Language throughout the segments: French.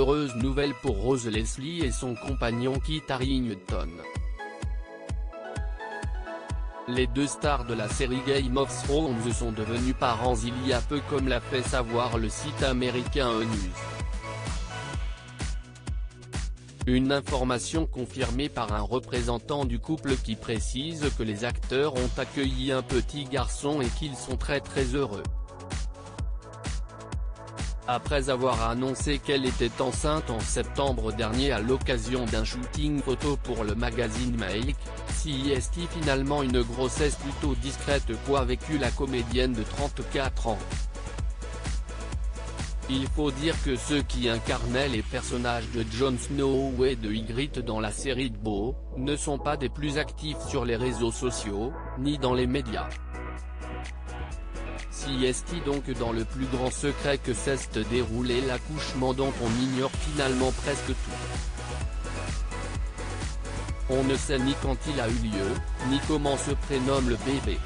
heureuse nouvelle pour Rose Leslie et son compagnon Kit Harington. Les deux stars de la série Game of Thrones sont devenus parents il y a peu, comme l'a fait savoir le site américain E-News. Une information confirmée par un représentant du couple qui précise que les acteurs ont accueilli un petit garçon et qu'ils sont très heureux. Après avoir annoncé qu'elle était enceinte en septembre dernier à l'occasion d'un shooting photo pour le magazine Make, CST, finalement une grossesse plutôt discrète qu'a vécu la comédienne de 34 ans. Il faut dire que ceux qui incarnaient les personnages de Jon Snow et de Ygritte dans la série de Beau, ne sont pas des plus actifs sur les réseaux sociaux, ni dans les médias. CST donc dans le plus grand secret que s'est déroulé l'accouchement dont on ignore finalement presque tout. On ne sait ni quand il a eu lieu, ni comment se prénomme le bébé.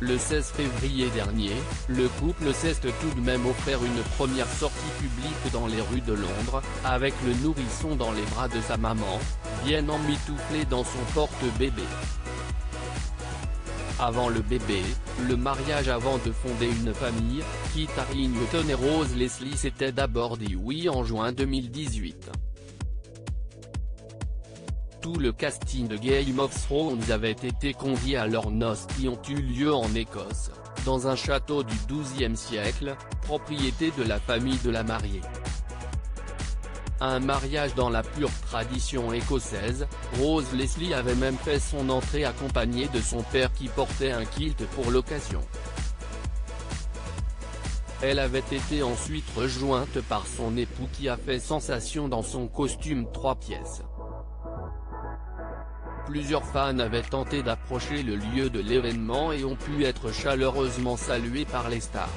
Le 16 février dernier, le couple s'est tout de même offert une première sortie publique dans les rues de Londres, avec le nourrisson dans les bras de sa maman, bien emmitouflé dans son porte-bébé. Avant le bébé, le mariage avant de fonder une famille, Kit Harington et Rose Leslie s'étaient d'abord dit oui en juin 2018. Tout le casting de Game of Thrones avait été convié à leurs noces qui ont eu lieu en Écosse, dans un château du XIIe siècle, propriété de la famille de la mariée. Un mariage dans la pure tradition écossaise, Rose Leslie avait même fait son entrée accompagnée de son père qui portait un kilt pour l'occasion. Elle avait été ensuite rejointe par son époux qui a fait sensation dans son costume 3 pièces. Plusieurs fans avaient tenté d'approcher le lieu de l'événement et ont pu être chaleureusement salués par les stars.